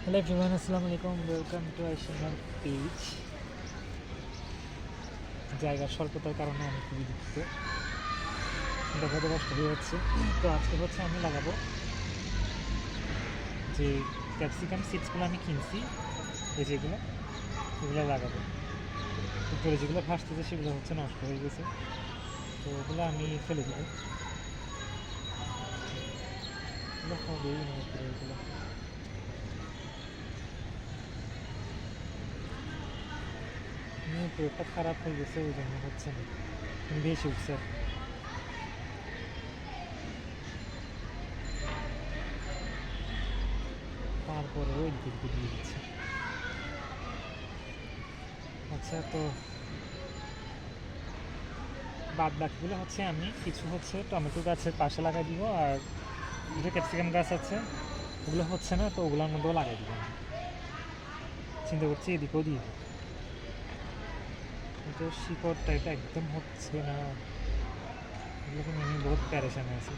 Hello everyone, Assalamu alaikum. Welcome to Aisha's page. জায়গার স্বল্পতার কারণে আমি খুবই দুঃখিত, দেখাতে কষ্ট হয়ে যাচ্ছে। তো আজকে হচ্ছে আমি লাগাবো যে ক্যাপসিকাম সিডসগুলো আমি কিনছি, এই যেগুলো এগুলো লাগাবো। উপরে যেগুলো ভাসতেছে সেগুলো হচ্ছে নষ্ট হয়ে গেছে, তো ওগুলো আমি ফেলে দেবো। এগুলো হবেই না, উপরে এগুলো উপরেটা খারাপ হয়ে গেছে, ওই জন্য হচ্ছে না, বেশি উঠছে। তারপরে ওই দিক দিয়ে দিচ্ছে। আচ্ছা, তো বাদ বাকিগুলো হচ্ছে আমি কিছু হচ্ছে টমেটো গাছের পাশে লাগাই দিব, আর দুটো ক্যাপসিকাম গাছ আছে, ওগুলো হচ্ছে না, তো ওগুলোর মধ্যেও লাগাই দিব। আমি চিন্তা করছি এদিকেও দিয়ে দিই, কিন্তু শিকড়টা এটা একদম হচ্ছে না। এগুলোকে আমি বহুত প্যারেশানে আছি।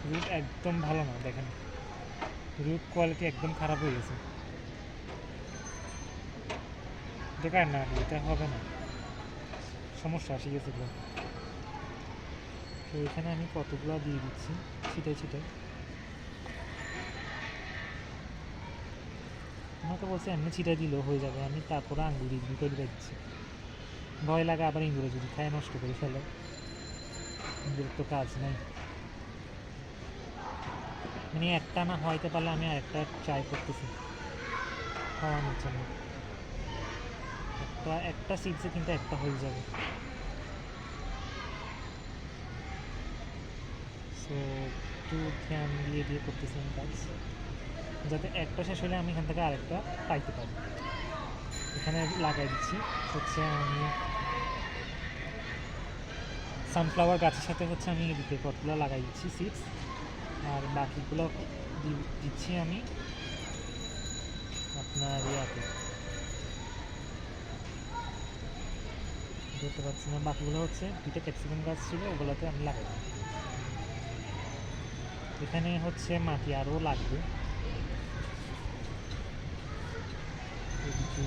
রুট একদম ভালো না, দেখেন রুট কোয়ালিটি একদম খারাপ হয়ে গেছে। দেখায় না, এটা হবে না, সমস্যা আসে গেছে। তো এখানে আমি কতগুলো দিয়ে দিচ্ছি ছিটাই ছিটাই। আমাকে বলছে এমনি ছিটাই দিলেও হয়ে যাবে, আমি তারপরে আঙ্গুর ইঞ্জুরি করে দিচ্ছি। ভয় লাগে আবার ইঁদুরে যদি খায় নষ্ট করে ফেলে, ইঁদুরের তো কাজ নাই। মানে একটা না হয়তে পারলে আমি আরেকটা ট্রাই করতেছি খাওয়ানোর জন্য। একটা সিডসে কিন্তু একটা হয়ে যাবে। সো একটু ধ্যান দিয়ে দিয়ে করতেছি আমি কাজ, যাতে একটা শেষ হলে আমি এখান থেকে আরেকটা পাইতে পারি। এখানে লাগাই দিচ্ছি হচ্ছে আমি সানফ্লাওয়ার গাছের সাথে হচ্ছে আমি এদিকে কতগুলো লাগাই দিচ্ছি সিডস, আর বাকিগুলো দিচ্ছি আমি আপনার ইয়াতে, ধরতে পারছি না। বাকিগুলো হচ্ছে দুইটা ক্যাপসিকাম গাছ ছিল, ওগুলোতে আমি লাগাই দিই। এখানে হচ্ছে মাটি আরও লাগবে, এদিকে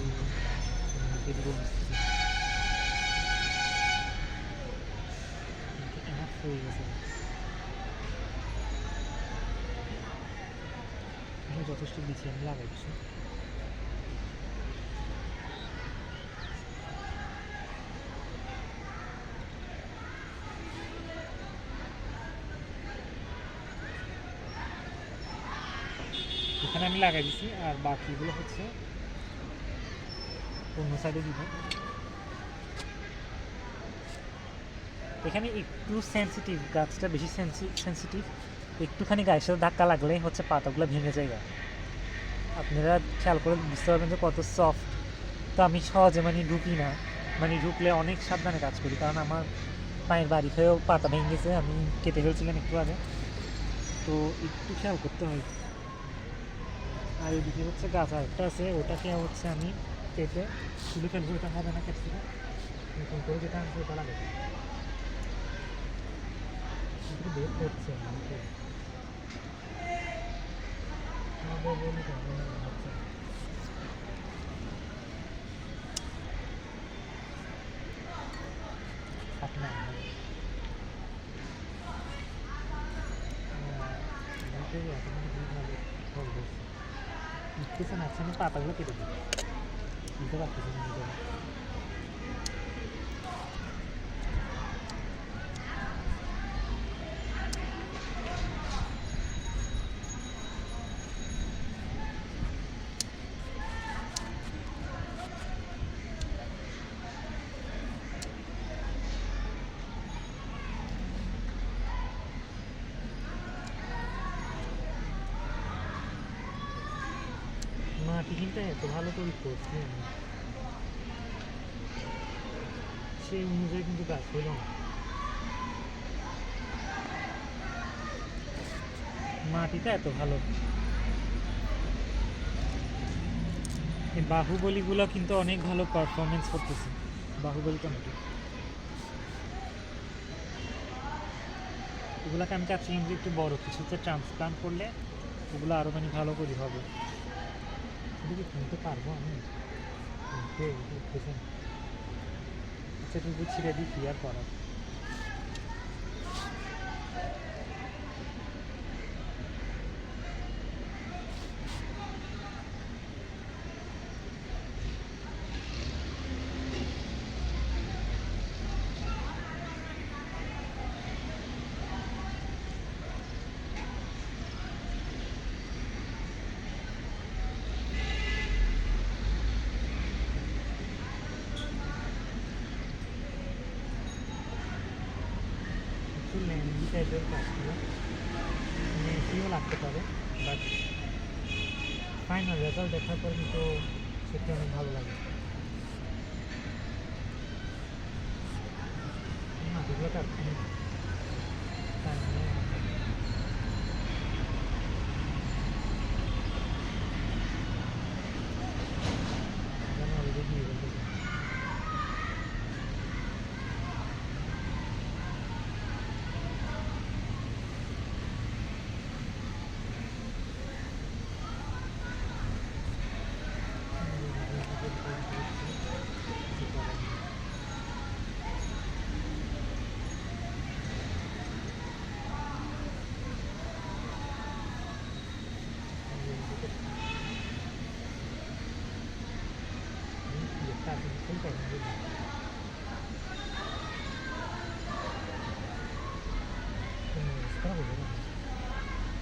হয়ে গেছে। যথেষ্ট বিছিয়ে আমি লাগাইছি। এখানে আমি লাগাই দিচ্ছি, আর বাকিগুলো হচ্ছে অন্য সাইডে দিব। এখানে একটু সেন্সিটিভ, গাছটা বেশি সেন্সিটিভ, একটুখানি গায়ের সাথে ধাক্কা লাগলেই হচ্ছে পাতাগুলো ভেঙে যায়। আপনারা খেয়াল করে বুঝতে পারবেন যে কত সফট। তো আমি সহজে ঢুকি না, ঢুকলে অনেক সাবধানে কাজ করি, কারণ আমার পায়ের বাড়ি খেয়েও পাতা ভেঙে গেছে, আমি কেটে ফেলছিলাম একটু আগে, তো একটু খেয়াল করতে হয়। আর এদিকে হচ্ছে গাছ আরেকটা আছে, ওটাকে হচ্ছে আমি কেটে তুলে ফেলবো, ওটা হবে না ক্যাপসিকাম, নতুন করে যেটা আছে ওটা লাগাবো। বের করছে আপনার বুঝতেছেন। আচ্ছা, আমি পাতাগুলো কেটে দিই, বুঝতে পারতেছি না। মাটি কিন্তু এত ভালো করে করছি আমি, সেই অনুযায়ী কিন্তু গাছ হইল না। মাটিটা এত ভালো, এই বাহুবলীগুলো কিন্তু অনেক ভালো পারফরমেন্স করতেছে, বাহুবলী টমেটো। এগুলোকে আমি চাচ্ছিলাম যে একটু বড় কিছুতে ট্রান্সপ্লান্ট করলে ওগুলো আরও মানে ভালো করে হবে। এটা কি কিনতে পারবো আমি? কিনতে উঠতেছেন, আচ্ছা একটু ছিঁড়ে দিই, কি আর করার। একটু লেন্দি টাইপের কাজগুলো মেসিও লাগতে পারে, বাট ফাইনাল রেজাল্ট দেখার পর কিন্তু সত্যি অনেক ভালো লাগে। মাটিগুলো কাটখানি অলরেডি দিয়ে বলতে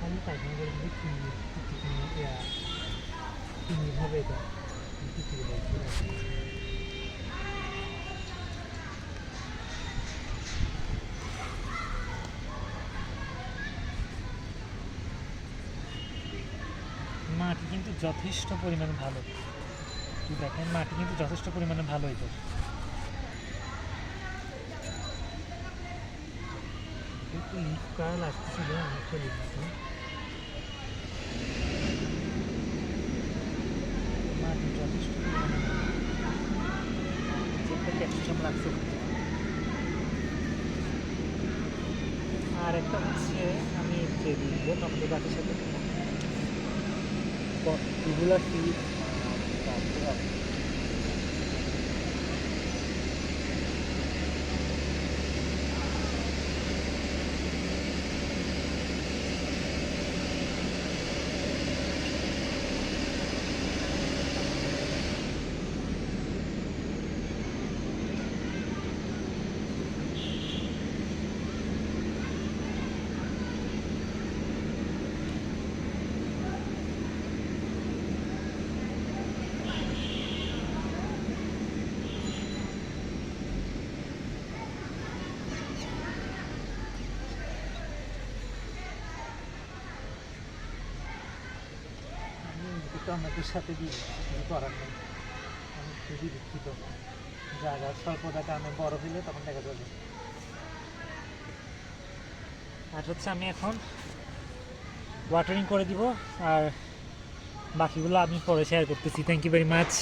আমি পায়খানা করে যদি কিনি হবে এটা কিছু বলছি। মাটি কিন্তু যথেষ্ট পরিমাণে ভালো, তুই দেখেন মাটি কিন্তু যথেষ্ট পরিমাণে ভালো এটা। একটু লিফ কার্ল আসতেছিল, অনেকটা লিফ মাটি যথেষ্ট পরিমাণে ক্যাপসিকাম লাগছে। আর একটা হচ্ছে আমি দিব টমেটো গাছের সাথে কতগুলো সিড টমেটোর সাথে দিয়ে কিছু করার নেই। আমি খুবই দুঃখিত, জায়গার স্বল্পতার কারণে বড় হইলে তখন দেখা যাবে। আর হচ্ছে আমি এখন ওয়াটারিং করে দিব, আর বাকিগুলো আমি পরে শেয়ার করতেছি। Thank you very much.